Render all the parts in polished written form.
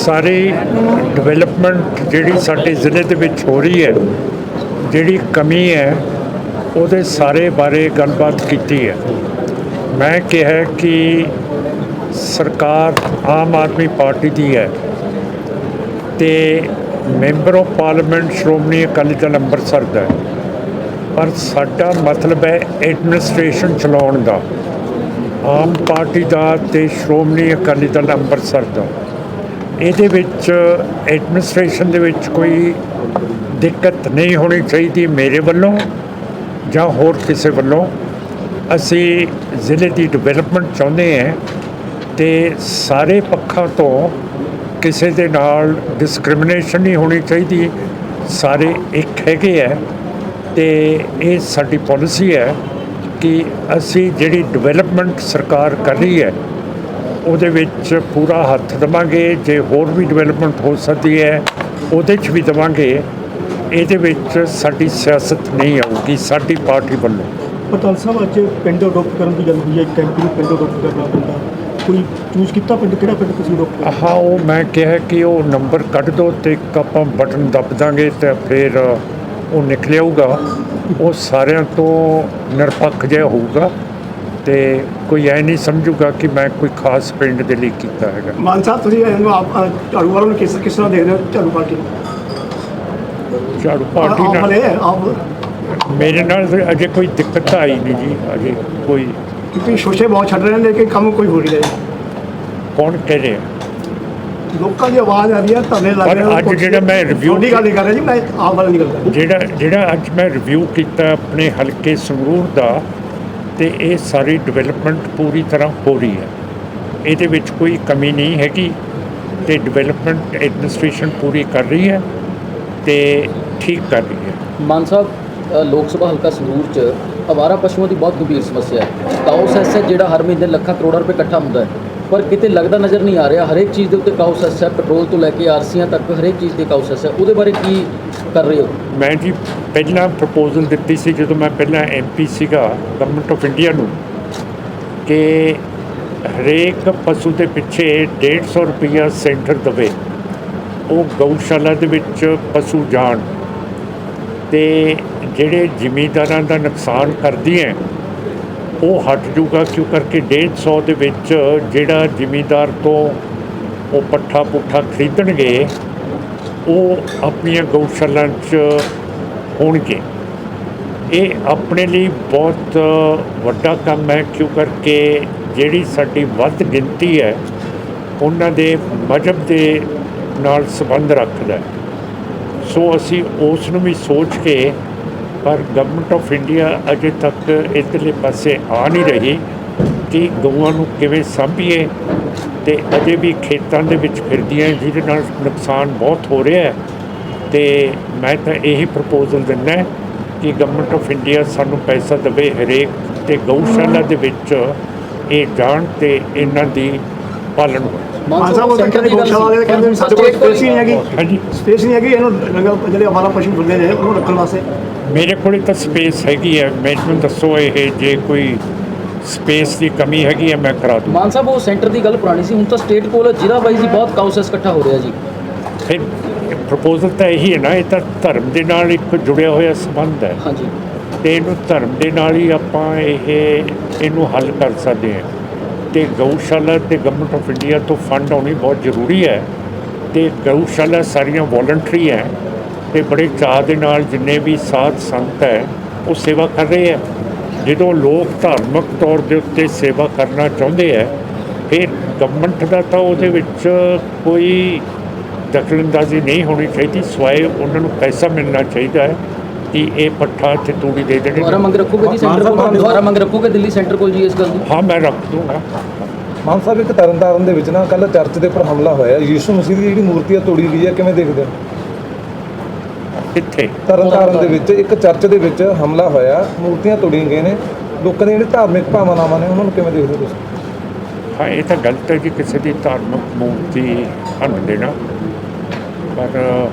सारी डिवेलपमेंट ਜਿਹੜੀ ਸਾਡੇ ਜ਼ਿਲ੍ਹੇ ਦੇ ਵਿੱਚ ਹੋ ਰਹੀ ਹੈ, ਜਿਹੜੀ ਕਮੀ ਹੈ ਉਹਦੇ ਸਾਰੇ ਬਾਰੇ ਗੱਲਬਾਤ ਕੀਤੀ ਹੈ। ਮੈਂ ਕਿਹਾ ਕਿ ਸਰਕਾਰ ਆਮ ਆਦਮੀ ਪਾਰਟੀ ਦੀ ਹੈ ਤੇ member of parliament Shiromani Akali Dal Amritsar ਦਾ ਹੈ, ਪਰ ਸਾਡਾ ਮਤਲਬ ਹੈ ਐਡਮਿਨਿਸਟ੍ਰੇਸ਼ਨ ਚਲਾਉਣ ਦਾ, ਆਮ ਪਾਰਟੀ ਦਾ ਤੇ ਸ਼੍ਰੋਮਣੀ ਅਕਾਲੀ ਦਲ ਅੰਮ੍ਰਿਤਸਰ ਦਾ। ਇਹਦੇ ਵਿੱਚ ਐਡਮਿਨਿਸਟ੍ਰੇਸ਼ਨ ਦੇ ਵਿੱਚ ਕੋਈ ਦਿੱਕਤ ਨਹੀਂ ਹੋਣੀ ਚਾਹੀਦੀ ਮੇਰੇ ਵੱਲੋਂ ਜਾਂ ਹੋਰ ਕਿਸੇ ਵੱਲੋਂ। ਅਸੀਂ ਜ਼ਿਲ੍ਹੇ ਦੀ ਡਿਵੈਲਪਮੈਂਟ ਚਾਹੁੰਦੇ ਹਾਂ ਤੇ ਸਾਰੇ ਪੱਖਾਂ ਤੋਂ ਕਿਸੇ ਦੇ ਨਾਲ ਡਿਸਕ੍ਰਿਮੀਨੇਸ਼ਨ ਨਹੀਂ ਹੋਣੀ ਚਾਹੀਦੀ। ਸਾਰੇ ਇੱਕ ਹੈਗੇ ਹੈ ਤੇ ਇਹ ਸਾਡੀ ਪਾਲਿਸੀ ਹੈ ਕਿ ਅਸੀਂ ਜਿਹੜੀ ਡਿਵੈਲਪਮੈਂਟ ਸਰਕਾਰ ਕਰ ਰਹੀ ਹੈ ਉਹਦੇ ਵਿੱਚ ਪੂਰਾ ਹੱਥ ਦੇਵਾਂਗੇ। ਜੇ ਹੋਰ ਵੀ ਡਿਵੈਲਪਮੈਂਟ ਹੋ ਸਕਦੀ ਹੈ ਉਹਦੇ 'ਚ ਵੀ ਦੇਵਾਂਗੇ। ਇਹਦੇ ਵਿੱਚ ਸਾਡੀ ਸਿਆਸਤ ਨਹੀਂ ਆਊਗੀ ਸਾਡੀ ਪਾਰਟੀ ਵੱਲੋਂ। ਪਟਵਾਲ ਸਾਹਿਬ, ਅੱਜ ਪਿੰਡ ਅਡੋਪਟ ਕਰਨ ਦੀ ਗੱਲ ਹੋਈ ਹੈ, ਇੱਕ ਕੈਂਪ ਨੂੰ ਪਿੰਡ ਅਡੋਪਟ ਕਰਨਾ ਪੈਂਦਾ, ਕੋਈ ਚੂਜ਼ ਕੀਤਾ ਪਿੰਡ, ਕਿਹੜਾ ਪਿੰਡ ਤੁਸੀਂ ਅਡੋਪਟ ਕਰਨਾ? ਹਾਂ, ਉਹ ਮੈਂ ਕਿਹਾ ਕਿ ਉਹ ਨੰਬਰ ਕੱਢ ਦਿਓ ਅਤੇ ਇੱਕ ਆਪਾਂ ਬਟਨ ਦੱਬ ਦਾਂਗੇ ਅਤੇ ਫਿਰ ਉਹ ਨਿਕਲ ਆਊਗਾ। ਉਹ ਸਾਰਿਆਂ ਤੋਂ ਨਿਰਪੱਖ ਜਿਹਾ ਹੋਊਗਾ ਅਤੇ ਕੋਈ ਐ ਨਹੀਂ ਸਮਝੂਗਾ ਕਿ ਮੈਂ ਕੋਈ ਖਾਸ ਪਿੰਡ ਦੇ ਲਈ ਕੀਤਾ ਹੈਗਾ। ਮਾਨ ਸਾਹਿਬ, ਤੁਸੀਂ ਝਾੜੂ ਵਾਲਿਆਂ ਨੂੰ ਕਿਸ ਤਰ੍ਹਾਂ ਦੇਖਦੇ ਹੋ? ਝਾੜੂ ਪਾਰਟੀ ਨਾਲ ਮੇਰੇ ਨਾਲ ਅਜੇ ਕੋਈ ਦਿੱਕਤ ਆਈ ਨਹੀਂ ਜੀ, ਅਜੇ ਕੋਈ, ਕਿਉਂਕਿ ਸ਼ੋਸ਼ੇ ਬਹੁਤ ਛੱਡ ਰਹੇ ਨੇ ਕਿ ਕੰਮ ਕੋਈ ਹੋ ਨਹੀਂ ਰਿਹਾ। ਕੌਣ ਕਹਿ ਰਿਹਾ? ਲੋਕਾਂ ਦੀ ਆਵਾਜ਼ ਆ ਰਹੀ ਹੈ, ਧਰਨੇ ਲੱਗ ਰਹੇ। ਪਰ ਅੱਜ ਜਿਹੜਾ ਮੈਂ ਰਿਵਿਊ ਦੀ ਗੱਲ ਨਹੀਂ ਕਰ ਰਿਹਾ ਜੀ, ਮੈਂ ਆਪ ਵਾਲਾ ਨਹੀਂ ਕਰਦਾ। ਜਿਹੜਾ ਅੱਜ ਮੈਂ ਰਿਵਿਊ ਕੀਤਾ ਆਪਣੇ ਹਲਕੇ ਸੰਗਰੂਰ ਦਾ, ਅਤੇ ਇਹ ਸਾਰੀ ਡਿਵੈਲਪਮੈਂਟ ਪੂਰੀ ਤਰ੍ਹਾਂ ਹੋ ਰਹੀ ਹੈ। ਇਹਦੇ ਵਿੱਚ ਕੋਈ ਕਮੀ ਨਹੀਂ ਹੈਗੀ ਅਤੇ ਡਿਵੈਲਪਮੈਂਟ ਐਡਮਿਨਿਸਟ੍ਰੇਸ਼ਨ ਪੂਰੀ ਕਰ ਰਹੀ ਹੈ ਅਤੇ ਠੀਕ ਕਰ ਰਹੀ ਹੈ। ਮਾਨ ਸਾਹਿਬ, ਲੋਕ ਸਭਾ ਹਲਕਾ ਸੰਗਰੂਰ 'ਚ ਅਵਾਰਾ ਪਸ਼ੂਆਂ ਦੀ ਬਹੁਤ ਗੰਭੀਰ ਸਮੱਸਿਆ ਹੈ। ਕਾਊ ਸੈਸ ਹੈ ਜਿਹੜਾ ਹਰ ਮਹੀਨੇ ਲੱਖਾਂ ਕਰੋੜਾਂ ਰੁਪਏ ਇਕੱਠਾ ਹੁੰਦਾ ਹੈ, ਪਰ ਕਿਤੇ ਲੱਗਦਾ ਨਜ਼ਰ ਨਹੀਂ ਆ ਰਿਹਾ। ਹਰੇਕ ਚੀਜ਼ ਦੇ ਉੱਤੇ ਕਾਊ ਸੈਸ ਹੈ, ਪੈਟਰੋਲ ਤੋਂ ਲੈ ਕੇ ਆਰਸੀਆਂ ਤੱਕ ਹਰੇਕ ਚੀਜ਼ ਦੇ ਕਾਊ ਸੈਸ ਹੈ। ਉਹਦੇ ਬਾਰੇ ਕੀ ਕਰ ਰਹੇ ਹੋ? ਮੈਂ ਜੀ ਪਹਿਲਾਂ ਪ੍ਰਪੋਜ਼ਲ ਦਿੱਤੀ ਸੀ ਜਦੋਂ ਮੈਂ ਪਹਿਲਾਂ MP ਸੀਗਾ ਗਵਰਨਮੈਂਟ ਆਫ ਇੰਡੀਆ ਨੂੰ, ਕਿ ਹਰੇਕ ਪਸ਼ੂ ਦੇ ਪਿੱਛੇ 150 ਰੁਪਈਆ ਸੈਂਟਰ ਦੇਵੇ, ਉਹ ਗਊਸ਼ਾਲਾ ਦੇ ਵਿੱਚ ਪਸ਼ੂ ਜਾਣ ਅਤੇ ਜਿਹੜੇ ਜ਼ਿਮੀਂਦਾਰਾਂ ਦਾ ਨੁਕਸਾਨ ਕਰਦੀ ਹੈ ਉਹ ਹਟ ਜੂਗਾ। ਕਿਉਂ ਕਰਕੇ 150 ਦੇ ਵਿੱਚ ਜਿਹੜਾ ਜ਼ਿਮੀਂਦਾਰ ਤੋਂ ਉਹ ਪੱਠਾ ਪੁੱਠਾ ਖਰੀਦਣਗੇ ਉਹ ਆਪਣੀਆਂ ਗਊਸ਼ਾਲਾ 'ਚ ਹੋਣਗੇ। ਇਹ ਆਪਣੇ ਲਈ ਬਹੁਤ ਵੱਡਾ ਕੰਮ ਹੈ, ਕਿਉਂ ਕਰਕੇ ਜਿਹੜੀ ਸਾਡੀ ਵੱਧ ਗਿਣਤੀ ਹੈ ਉਹਨਾਂ ਦੇ ਮਜ਼ਹਬ ਦੇ ਨਾਲ ਸੰਬੰਧ ਰੱਖਦਾ ਹੈ। ਸੋ ਅਸੀਂ ਉਸ ਨੂੰ ਵੀ ਸੋਚ ਕੇ, ਪਰ ਗਵਰਨਮੈਂਟ ਆਫ ਇੰਡੀਆ ਅਜੇ ਤੱਕ ਇੱਧਰਲੇ ਪਾਸੇ ਆ ਨਹੀਂ ਰਹੀ ਕਿ ਗਊਆਂ ਨੂੰ ਕਿਵੇਂ ਸਾਂਭੀਏ, ਅਤੇ ਅਜੇ ਵੀ ਖੇਤਾਂ ਦੇ ਵਿੱਚ ਫਿਰਦੀਆਂ ਜਿਹਦੇ ਨਾਲ ਨੁਕਸਾਨ ਬਹੁਤ ਹੋ ਰਿਹਾ ਹੈ। ਅਤੇ ਮੈਂ ਤਾਂ ਇਹੀ ਪ੍ਰਪੋਜ਼ਲ ਦਿੰਦਾ ਕਿ ਗਵਰਨਮੈਂਟ ਆਫ ਇੰਡੀਆ ਸਾਨੂੰ ਪੈਸਾ ਦੇਵੇ ਹਰੇਕ, ਅਤੇ ਗਊਸ਼ਾਲਾ ਦੇ ਵਿੱਚ ਇਹ ਜਾਣ ਅਤੇ ਇਹਨਾਂ ਦੀ ਪਾਲਣ ਹੋਵੇ। ਮਾਨ ਸਾਹਿਬ, ਉਹ ਕਹਿੰਦੇ ਗਊਸ਼ਾਲਾ ਵਾਲੇ ਕਹਿੰਦੇ ਸਾਡੇ ਕੋਲ ਸਪੇਸ ਹੀ ਨਹੀਂ ਹੈਗੀ। ਹਾਂਜੀ, ਸਪੇਸ ਨਹੀਂ ਹੈਗੀ ਇਹਨੂੰ ਜਿਹੜੇ ਅਵਾਰਾ ਪਸ਼ੂ ਹੁੰਦੇ ਨੇ ਉਹਨੂੰ ਰੱਖਣ ਵਾਸਤੇ। ਮੇਰੇ ਕੋਲ ਤਾਂ ਸਪੇਸ ਹੈਗੀ ਹੈ, ਮੈਨੂੰ ਦੱਸੋ ਇਹ ਜੇ ਕੋਈ ਸਪੇਸ ਦੀ ਕਮੀ ਹੈਗੀ ਹੈ ਮੈਂ ਕਰਾ ਦੂੰ। ਮਾਨ ਸਾਹਿਬ, ਉਹ ਸੈਂਟਰ ਦੀ ਗੱਲ ਪੁਰਾਣੀ ਸੀ, ਹੁਣ ਤਾਂ ਸਟੇਟ ਕੋਲ ਜ਼ਿਲ੍ਹਾ ਵਾਈਜ਼ ਹੀ ਬਹੁਤ ਕਾਊ ਸੈਸ ਇਕੱਠਾ ਹੋ ਰਿਹਾ ਜੀ। ਫਿਰ ਪ੍ਰਪੋਜ਼ਲ ਤਾਂ ਇਹੀ ਹੈ ਨਾ, ਇਹ ਤਾਂ ਧਰਮ ਦੇ ਨਾਲ ਇੱਕ ਜੁੜਿਆ ਹੋਇਆ ਸੰਬੰਧ ਹੈ। ਹਾਂਜੀ, ਅਤੇ ਇਹਨੂੰ ਧਰਮ ਦੇ ਨਾਲ ਹੀ ਆਪਾਂ ਇਹਨੂੰ ਹੱਲ ਕਰ ਸਕਦੇ ਹਾਂ। ਅਤੇ ਗਊਸ਼ਾਲਾ ਅਤੇ ਗਵਰਨਮੈਂਟ ਆਫ ਇੰਡੀਆ ਤੋਂ ਫੰਡ ਆਉਣੀ ਬਹੁਤ ਜ਼ਰੂਰੀ ਹੈ। ਅਤੇ ਗਊਸ਼ਾਲਾ ਸਾਰੀਆਂ ਵੋਲੰਟਰੀ ਹੈ ਅਤੇ ਬੜੇ ਚਾਅ ਦੇ ਨਾਲ ਜਿੰਨੇ ਵੀ ਸਾਧ ਸੰਤ ਹੈ ਉਹ ਸੇਵਾ ਕਰ ਰਹੇ ਹੈ। ਜਦੋਂ ਲੋਕ ਧਾਰਮਿਕ ਤੌਰ ਦੇ ਉੱਤੇ ਸੇਵਾ ਕਰਨਾ ਚਾਹੁੰਦੇ ਹੈ, ਫਿਰ ਗਵਰਨਮੈਂਟ ਦਾ ਤਾਂ ਉਹਦੇ ਵਿੱਚ ਕੋਈ ਦਖਲਅੰਦਾਜ਼ੀ ਨਹੀਂ ਹੋਣੀ ਚਾਹੀਦੀ, ਸਿਵਾਏ ਉਹਨਾਂ ਨੂੰ ਪੈਸਾ ਮਿਲਣਾ ਚਾਹੀਦਾ ਹੈ ਕਿ ਇਹ ਪੱਠਾ ਅਤੇ ਤੂੜੀ ਦੇ ਦੇਣੇ। ਦੁਬਾਰਾ ਮੰਗ ਰੱਖੋਗੇ ਜੀ ਸੈਂਟਰ ਕੋਲ? ਦੁਬਾਰਾ ਮੰਗ ਰੱਖੋਗੇ ਦਿੱਲੀ ਸੈਂਟਰ ਕੋਲ ਜੀ ਇਸ ਗੱਲ ਦੀ? ਹਾਂ, ਮੈਂ ਰੱਖ ਦੂੰਗਾ। ਮਾਨ ਸਾਹਿਬ, ਇੱਕ ਤਰਨਤਾਰਨ ਦੇ ਵਿੱਚ ਨਾ ਕੱਲ੍ਹ ਚਰਚ ਦੇ ਉੱਪਰ ਹਮਲਾ ਹੋਇਆ, ਯਿਸੂ ਮਸੀਹ ਦੀ ਜਿਹੜੀ ਮੂਰਤੀ ਆ ਤੋੜੀ ਗਈ ਹੈ, ਕਿਵੇਂ ਦੇਖਦੇ ਹੋ? ਕਿੱਥੇ? ਤਰਨਤਾਰਨ ਦੇ ਵਿੱਚ ਇੱਕ ਚਰਚ ਦੇ ਵਿੱਚ ਹਮਲਾ ਹੋਇਆ, ਮੂਰਤੀਆਂ ਤੋੜੀਆਂ ਗਈਆਂ ਨੇ, ਲੋਕਾਂ ਦੀਆਂ ਜਿਹੜੀਆਂ ਧਾਰਮਿਕ ਭਾਵਨਾਵਾਂ ਨੇ ਉਹਨਾਂ ਨੂੰ ਕਿਵੇਂ ਦੇਖਦੇ ਹੋ ਤੁਸੀਂ? ਹਾਂ, ਇਹ ਤਾਂ ਗਲਤ ਹੈ ਜੀ ਕਿਸੇ ਦੀ ਧਾਰਮਿਕ ਮੂਰਤੀ ਭੰਨ ਦੇਣਾ, ਪਰ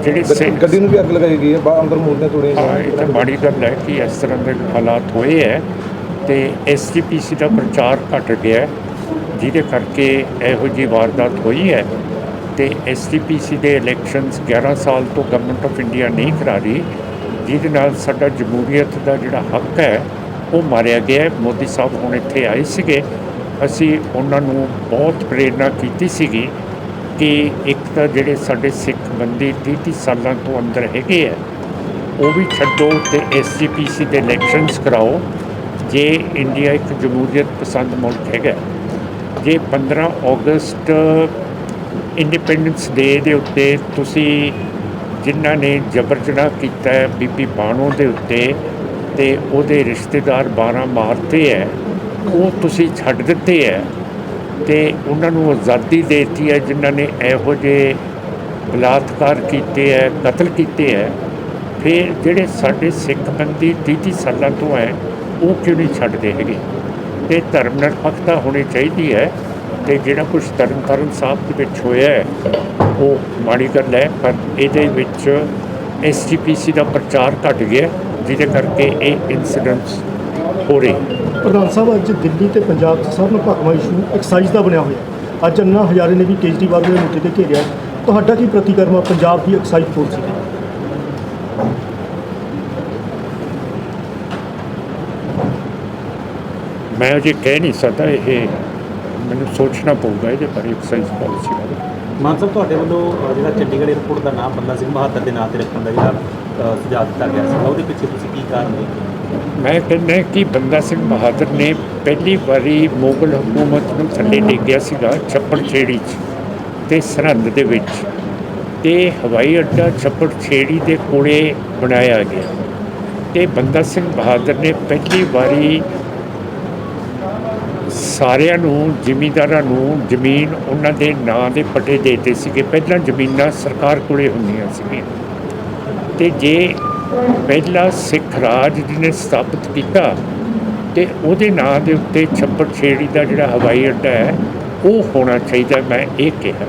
ਜਿਹੜੀ ਗੱਡੀ ਨੂੰ ਵੀ ਅੱਗ ਲਗਾਈ ਗਈ ਹੈ, ਅੰਦਰ ਮੂਰਤੀਆਂ ਤੋੜੀਆਂ ਗਈਆਂ। ਹਾਂ, ਇਹ ਤਾਂ ਮਾੜੀ ਗੱਲ ਹੈ ਕਿ ਇਸ ਤਰ੍ਹਾਂ ਦੇ ਹਾਲਾਤ ਹੋਏ ਹੈ ਅਤੇ SGPC ਦਾ ਪ੍ਰਚਾਰ ਘੱਟ ਗਿਆ ਜਿਹਦੇ ਕਰਕੇ ਇਹੋ ਜਿਹੀ ਵਾਰਦਾਤ ਹੋਈ ਹੈ। ਤੇ STPC ਦੇ ਇਲੈਕਸ਼ਨਸ 11 ਸਾਲ ਤੋਂ ਗਵਰਨਮੈਂਟ ਆਫ ਇੰਡੀਆ ਨਹੀਂ ਕਰਾ ਰਹੀ, ਜਿਹਦੇ ਨਾਲ ਸਾਡਾ ਜਮਹੂਰੀਅਤ ਦਾ ਜਿਹੜਾ ਹੱਕ ਹੈ ਉਹ ਮਾਰਿਆ ਗਿਆ ਹੈ। ਮੋਦੀ ਸਾਹਿਬ ਹੁਣ ਇੱਥੇ ਆਏ ਸੀਗੇ, ਅਸੀਂ ਉਹਨਾਂ ਨੂੰ ਬਹੁਤ ਪ੍ਰੇਰਨਾ ਕੀਤੀ ਸੀਗੀ ਕਿ ਇੱਕ ਤਾਂ ਜਿਹੜੇ ਸਾਡੇ ਸਿੱਖ ਬੰਦੀ 30 ਸਾਲਾਂ ਤੋਂ ਅੰਦਰ ਹੈਗੇ ਆ ਉਹ ਵੀ ਛੱਡੋ ਤੇ SGPC ਦੇ ਇਲੈਕਸ਼ਨਸ ਕਰਾਓ। ਜੇ ਇੰਡੀਆ ਇੱਕ ਜਮਹੂਰੀਅਤ ਪਸੰਦ ਮੁਲਕ ਹੈਗਾ, ਜੇ 15 ਅਗਸਤ ਇੰਡੀਪੈਂਡੈਂਸ ਡੇ ਦੇ ਉੱਤੇ ਤੁਸੀਂ ਜਿਨ੍ਹਾਂ ਨੇ ਜਬਰ ਜਨਾਹ ਕੀਤਾ ਹੈ ਬੀਬੀ ਬਾਣੋ ਦੇ ਉੱਤੇ ਤੇ ਉਹਦੇ ਰਿਸ਼ਤੇਦਾਰ 12 ਮਾਰਤੇ ਹੈ, ਉਹ ਤੁਸੀਂ ਛੱਡ ਦਿੱਤੇ ਹੈ ਤੇ ਉਹਨਾਂ ਨੂੰ ਆਜ਼ਾਦੀ ਦੇ ਦਿੱਤੀ ਹੈ। ਜਿਨ੍ਹਾਂ ਨੇ ਇਹੋ ਜਿਹੇ ਬਲਾਤਕਾਰ ਕੀਤੇ ਹੈ, ਕਤਲ ਕੀਤੇ ਹੈ, ਫਿਰ ਜਿਹੜੇ ਸਾਡੇ ਸਿੱਖ ਬੰਦੀ 30 ਸਾਲਾਂ ਤੋਂ ਹੈ ਉਹ ਕਿਉਂ ਨਹੀਂ ਛੱਡਦੇ ਹੈਗੇ? ਤੇ ਧਰਮ ਨਿਰਪੱਖਤਾ ਹੋਣੀ ਚਾਹੀਦੀ ਹੈ। ਤੇ ਜਿਹੜਾ ਕੁਛ ਤਰਨਤਾਰਨ ਸਾਹਿਬ ਦੇ ਵਿੱਚ ਹੋਇਆ ਹੈ ਉਹ ਮਾੜੀ ਗੱਲ ਹੈ, ਪਰ ਇਹਦੇ ਵਿੱਚ SGPC ਦਾ ਪ੍ਰਚਾਰ ਘੱਟ ਗਿਆ, ਜਿਹਦੇ ਕਰਕੇ ਇਹ ਇਨਸੀਡੈਂਟਸ ਹੋ ਰਹੇ। ਪ੍ਰਧਾਨ ਸਾਹਿਬ, ਅੱਜ ਦਿੱਲੀ ਤੇ ਪੰਜਾਬ 'ਚ ਸਭ ਨੂੰ ਭਖਵਾ ਇਸ਼ੂ ਐਕਸਾਈਜ਼ ਦਾ ਬਣਿਆ ਹੋਇਆ। ਅੱਜ ਅੰਨਾ ਹਜ਼ਾਰੇ ਨੇ ਵੀ ਕੇਜਰੀਵਾਲ ਦੇ ਮੁੱਦੇ ਤੇ ਘੇਰਿਆ। ਤੁਹਾਡਾ ਕੀ ਪ੍ਰਤੀਕਰਮ ਆ ਪੰਜਾਬ ਦੀ ਐਕਸਾਈਜ਼ ਪਾਲਿਸੀ ਤੇ? ਮੈਂ ਅਜੇ ਕਹਿ ਨਹੀਂ ਸਕਦਾ, ਇਹ ਮੈਨੂੰ ਸੋਚਣਾ ਪਊਗਾ ਇਹਦੇ ਬਾਰੇ, ਐਕਸਾਈਜ਼ ਪਾਲਿਸੀ ਬਾਰੇ। ਮਾਨ ਸਾਹਿਬ, ਤੁਹਾਡੇ ਵੱਲੋਂ ਜਿਹੜਾ ਚੰਡੀਗੜ੍ਹ ਏਅਰਪੋਰਟ ਦਾ ਨਾਮ ਬੰਦਾ ਸਿੰਘ ਬਹਾਦਰ ਦੇ ਨਾਂ 'ਤੇ ਰੱਖਣ ਦਾ ਜਿਹੜਾ ਸੁਝਾਅ ਦਿੱਤਾ ਗਿਆ ਸੀ, ਉਹਦੇ ਪਿੱਛੇ ਤੁਸੀਂ ਕੀ ਕਾਰਨ ਦੇਖਦੇ? ਮੈਂ ਕਹਿੰਦਾ ਕਿ ਬੰਦਾ ਸਿੰਘ ਬਹਾਦਰ ਨੇ ਪਹਿਲੀ ਵਾਰੀ ਮੁਗਲ ਹਕੂਮਤ ਨੂੰ ਥੱਲੇ ਡੇਗਿਆ ਸੀਗਾ ਛੱਪੜ ਛੇੜੀ 'ਚ ਤੇ ਸਰਹੰਦ ਦੇ ਵਿੱਚ, ਤੇ ਹਵਾਈ ਅੱਡਾ ਛੱਪੜ ਛੇੜੀ ਦੇ ਕੋਲੇ ਬਣਾਇਆ ਗਿਆ। ਤੇ ਬੰਦਾ ਸਿੰਘ ਬਹਾਦਰ ਨੇ ਪਹਿਲੀ ਵਾਰੀ ਸਾਰਿਆਂ ਨੂੰ, ਜ਼ਿਮੀਂਦਾਰਾਂ ਨੂੰ ਜ਼ਮੀਨ ਉਹਨਾਂ ਦੇ ਨਾਂ ਦੇ ਪੱਟੇ ਦੇ ਦਿੱਤੇ ਸੀਗੇ। ਪਹਿਲਾਂ ਜ਼ਮੀਨਾਂ ਸਰਕਾਰ ਕੋਲੇ ਹੁੰਦੀਆਂ ਸੀਗੀਆਂ, ਤੇ ਜੇ ਪਹਿਲਾ ਸਿੱਖ ਰਾਜ ਜਿਹਨੇ ਸਥਾਪਿਤ ਕੀਤਾ ਤੇ ਉਹਦੇ ਨਾਂ ਦੇ ਉੱਤੇ ਛੱਪੜ ਛੇੜੀ ਦਾ ਜਿਹੜਾ ਹਵਾਈ ਅੱਡਾ ਹੈ ਉਹ ਹੋਣਾ ਚਾਹੀਦਾ, ਮੈਂ ਇਹ ਕਿਹਾ।